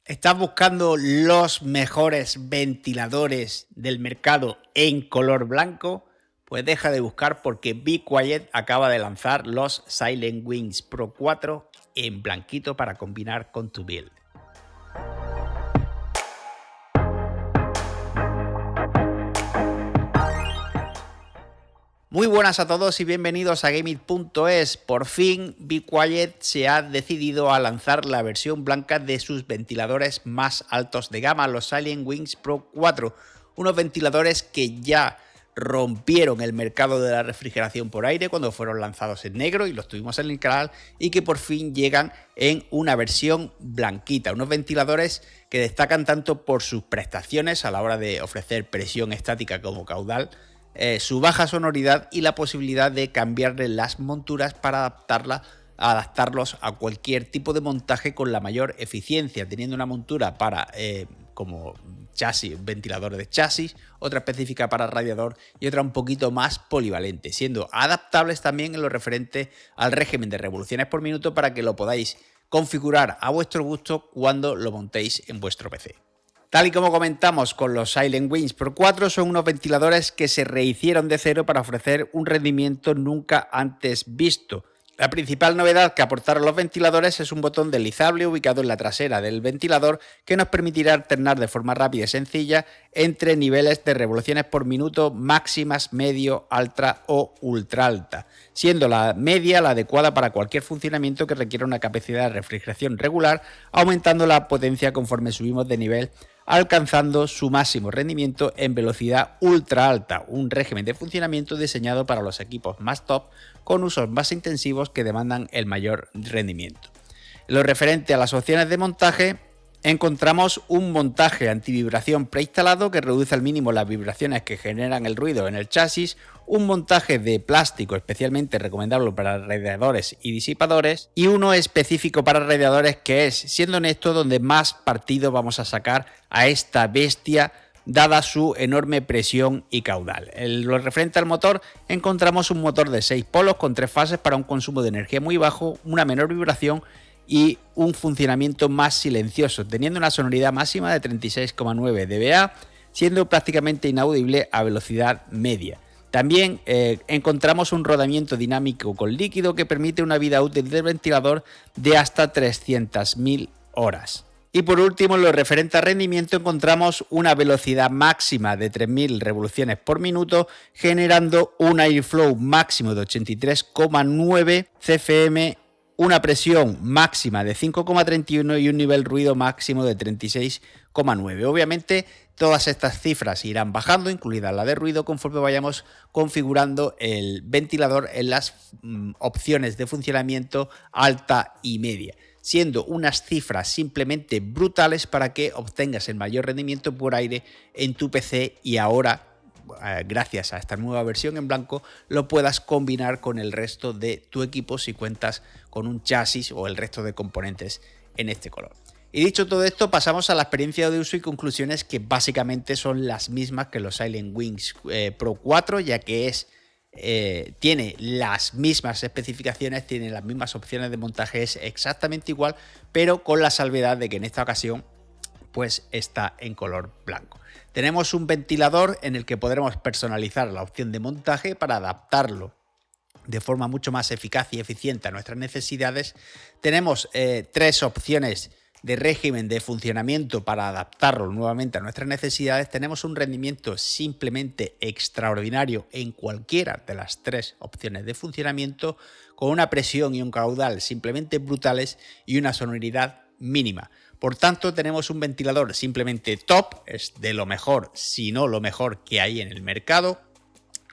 ¿Estás buscando los mejores ventiladores del mercado en color blanco? Pues deja de buscar porque Be Quiet acaba de lanzar los Silent Wings Pro 4 en blanquito para combinar con tu build. Muy buenas a todos y bienvenidos a Gameit.es. Por fin Be Quiet se ha decidido a lanzar la versión blanca de sus ventiladores más altos de gama, los Silent Wings Pro 4, unos ventiladores que ya rompieron el mercado de la refrigeración por aire cuando fueron lanzados en negro y los tuvimos en el canal, y que por fin llegan en una versión blanquita, unos ventiladores que destacan tanto por sus prestaciones a la hora de ofrecer presión estática como caudal, su baja sonoridad y la posibilidad de cambiarle las monturas para adaptarlos a cualquier tipo de montaje con la mayor eficiencia, teniendo una montura para como chasis, ventilador de chasis, otra específica para radiador y otra un poquito más polivalente, siendo adaptables también en lo referente al régimen de revoluciones por minuto para que lo podáis configurar a vuestro gusto cuando lo montéis en vuestro PC. Tal y como comentamos con los Silent Wings Pro 4, son unos ventiladores que se rehicieron de cero para ofrecer un rendimiento nunca antes visto. La principal novedad que aportaron los ventiladores es un botón deslizable ubicado en la trasera del ventilador que nos permitirá alternar de forma rápida y sencilla entre niveles de revoluciones por minuto máximas, medio, alta o ultra alta, siendo la media la adecuada para cualquier funcionamiento que requiera una capacidad de refrigeración regular, aumentando la potencia conforme subimos de nivel, alcanzando su máximo rendimiento en velocidad ultra alta, un régimen de funcionamiento diseñado para los equipos más top con usos más intensivos que demandan el mayor rendimiento. En lo referente a las opciones de montaje, encontramos un montaje antivibración preinstalado que reduce al mínimo las vibraciones que generan el ruido en el chasis, un montaje de plástico especialmente recomendable para radiadores y disipadores, y uno específico para radiadores que es, siendo honesto, donde más partido vamos a sacar a esta bestia dada su enorme presión y caudal. En lo referente al motor, encontramos un motor de 6 polos con 3 fases para un consumo de energía muy bajo, una menor vibración y un funcionamiento más silencioso, teniendo una sonoridad máxima de 36,9 dBA, siendo prácticamente inaudible a velocidad media. También encontramos un rodamiento dinámico con líquido que permite una vida útil del ventilador de hasta 300.000 horas. Y por último, en lo referente a rendimiento, encontramos una velocidad máxima de 3.000 revoluciones por minuto, generando un airflow máximo de 83,9 CFM, una presión máxima de 5,31 y un nivel ruido máximo de 36,9. Obviamente, todas estas cifras irán bajando, incluida la de ruido, conforme vayamos configurando el ventilador en las opciones de funcionamiento alta y media, siendo unas cifras simplemente brutales para que obtengas el mayor rendimiento por aire en tu PC y ahora, gracias a esta nueva versión en blanco, lo puedas combinar con el resto de tu equipo si cuentas con un chasis o el resto de componentes en este color. Y dicho todo esto, pasamos a la experiencia de uso y conclusiones, que básicamente son las mismas que los Silent Wings Pro 4, ya que tiene las mismas especificaciones, tiene las mismas opciones de montaje, es exactamente igual, pero con la salvedad de que en esta ocasión pues está en color blanco. Tenemos un ventilador en el que podremos personalizar la opción de montaje para adaptarlo de forma mucho más eficaz y eficiente a nuestras necesidades. Tenemos 3 opciones de régimen de funcionamiento para adaptarlo nuevamente a nuestras necesidades. Tenemos un rendimiento simplemente extraordinario en cualquiera de las 3 opciones de funcionamiento, con una presión y un caudal simplemente brutales y una sonoridad mínima. Por tanto, tenemos un ventilador simplemente top, es de lo mejor, si no lo mejor que hay en el mercado.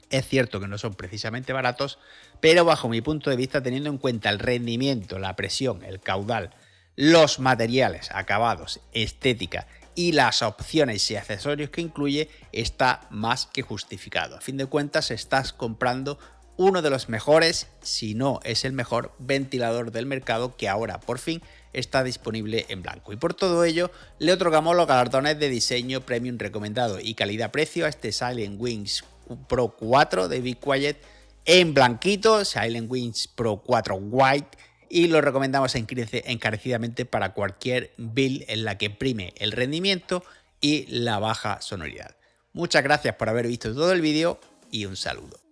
Es cierto que no son precisamente baratos, pero bajo mi punto de vista, teniendo en cuenta el rendimiento, la presión, el caudal, los materiales, acabados, estética y las opciones y accesorios que incluye, está más que justificado. A fin de cuentas, estás comprando uno de los mejores, si no es el mejor ventilador del mercado, que ahora por fin está disponible en blanco. Y por todo ello, le otorgamos los galardones de diseño premium recomendado y calidad-precio a este Silent Wings Pro 4 de Be Quiet en blanquito, Silent Wings Pro 4 White, y lo recomendamos encarecidamente para cualquier build en la que prime el rendimiento y la baja sonoridad. Muchas gracias por haber visto todo el vídeo y un saludo.